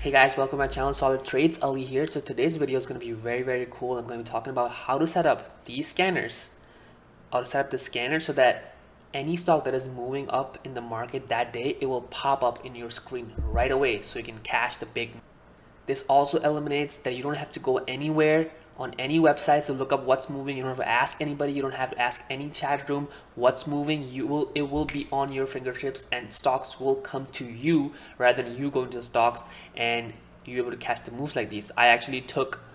Hey guys, welcome to my channel, Solid Trades. Ali here. So today's video is going to be very cool. I'm going to be talking about how to set up these scanners, how to set up the scanner so that any stock that is moving up in the market that day, it will pop up in your screen right away so you can cash the big. This also eliminates that you don't have to go anywhere on any websites to look up what's moving. You don't have to ask anybody. You don't have to ask any chat room what's moving. It will be on your fingertips, and stocks will come to you rather than you going to the stocks, and you're able to catch the moves like these. I actually took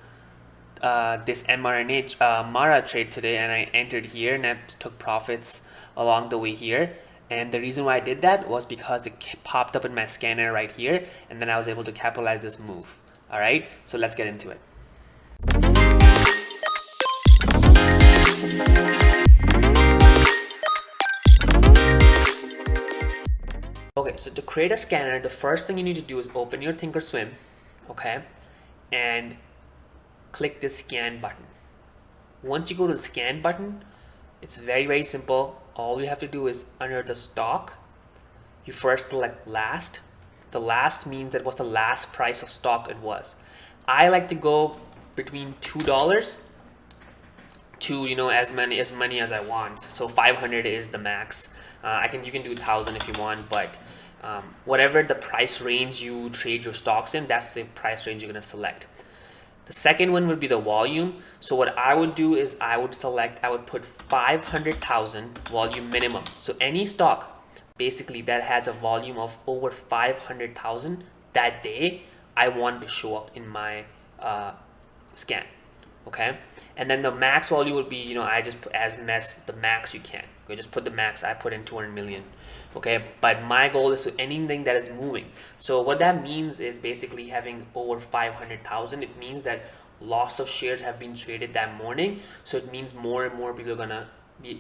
this mRNA Mara trade today, and I entered here and I took profits along the way here. And the reason why I did that was because it popped up in my scanner right here, and then I was able to capitalize this move. All right, so let's get into it. Okay, so to create a scanner, the first thing you need to do is open your Thinkorswim, okay, and click this scan button. Once you go to the scan button, it's very simple. All you have to do is under the stock, you first select last. The last means that what's the last price of stock it was. I like to go between $2 to as many as I want. So 500 is the max. You can do 1,000 if you want, but whatever the price range you trade your stocks in, that's the price range you're gonna select. The second one would be the volume. So what I would do is I would put 500,000 volume minimum. So any stock basically that has a volume of over 500,000 that day, I want to show up in my scan. Okay, and then the max value would be, I just put the max you can. Okay, just put the max. I put in 200 million. Okay, but my goal is to anything that is moving. So what that means is basically having over 500,000. It means that lots of shares have been traded that morning. So it means more and more people are gonna be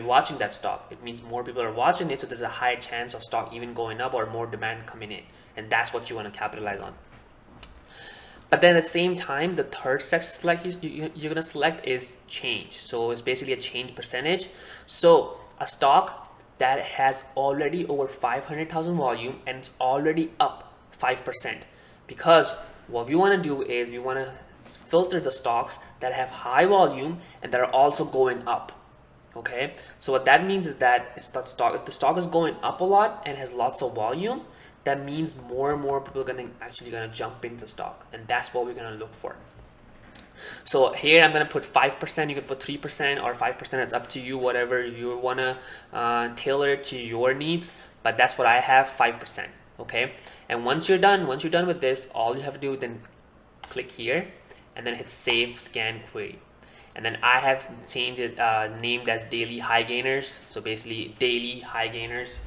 watching that stock. It means more people are watching it, so there's a high chance of stock even going up or more demand coming in, and that's what you want to capitalize on. But then at the same time, the third section you're going to select is change. So it's basically a change percentage. So a stock that has already over 500,000 volume and it's already up 5%. Because what we want to do is we want to filter the stocks that have high volume and that are also going up. Okay, so what that means is that if the stock is going up a lot and has lots of volume, that means more and more people are gonna jump into stock, and that's what we're gonna look for. So here I'm gonna put 5%. You can put 3% or 5%. It's up to you, whatever you wanna tailor it to your needs. But that's what I have, 5%. Okay, and once you're done with this, all you have to do is then click here and then hit Save Scan Query. And then I have changed it, named as daily high gainers. So basically daily high gainers,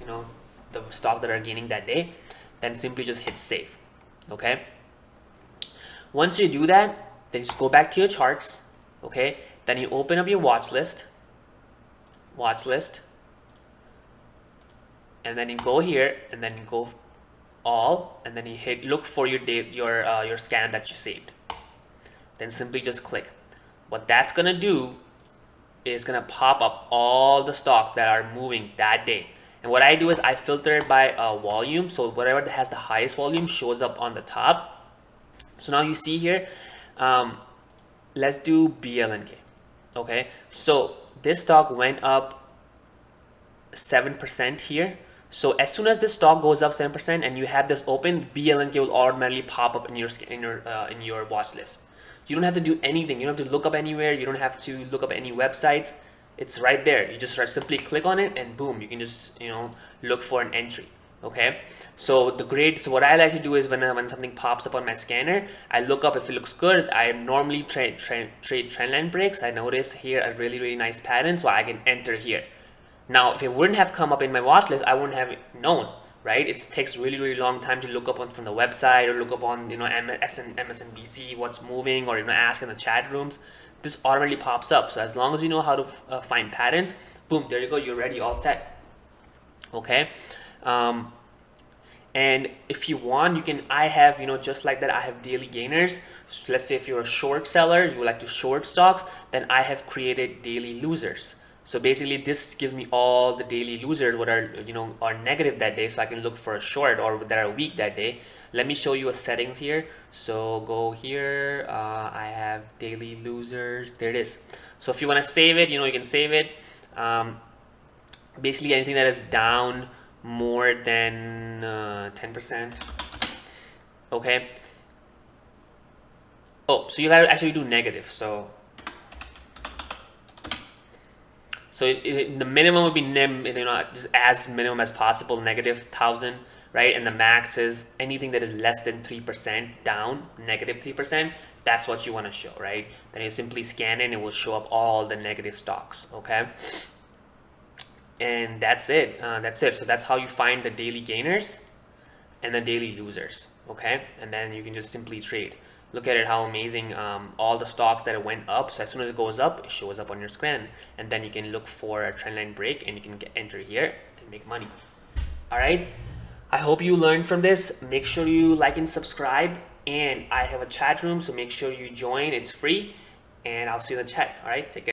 the stocks that are gaining that day. Then simply just hit save. Okay. Once you do that, then just go back to your charts. Okay. Then you open up your watch list, and then you go here, and then you go all, and then you hit look for your scan that you saved. Then simply just click. What that's gonna do is gonna pop up all the stock that are moving that day. And what I do is I filter it by volume. So whatever that has the highest volume shows up on the top. So now you see here, let's do BLNK. Okay, so this stock went up 7% here. So as soon as this stock goes up 7% and you have this open, BLNK will automatically pop up in your watch list. You don't have to do anything. You don't have to look up anywhere. You don't have to look up any websites. It's right there. You just simply click on it and boom, you can just look for an entry. Okay, so what I like to do is when something pops up on my scanner, I look up. If it looks good, I normally trade trendline breaks. I notice here a really nice pattern, so I can enter here. Now if it wouldn't have come up in my watch list, I wouldn't have known, right? It takes really long time to look up from the website or look up on MSNBC what's moving, or ask in the chat rooms. This automatically pops up. So as long as you know how to find patterns, boom, there you go, you're ready, all set. Okay, and if you want, you can, I have, just like that, I have daily gainers. So let's say if you're a short seller, you like to short stocks, then I have created daily losers. So basically this gives me all the daily losers what are, you know, are negative that day, so I can look for a short or that are weak that day. Let me show you a settings here. So go here, I have daily losers, there it is. So if you want to save it, you know, you can save it. Basically anything that is down more than 10%. Okay. Oh, so you gotta actually do negative. So the minimum would be you know, just as minimum as possible, -1,000, right? And the max is anything that is less than 3% down, -3%. That's what you want to show, right? Then you simply scan it and it will show up all the negative stocks, okay? And that's it. That's it. So that's how you find the daily gainers and the daily losers, okay? And then you can just simply trade. Look at it, how amazing, all the stocks that it went up. So as soon as it goes up, it shows up on your screen, and then you can look for a trendline break and you can enter here and make money. All right, I hope you learned from this. Make sure you like and subscribe, and I have a chat room, so make sure you join. It's free, and I'll see you in the chat. All right, take care.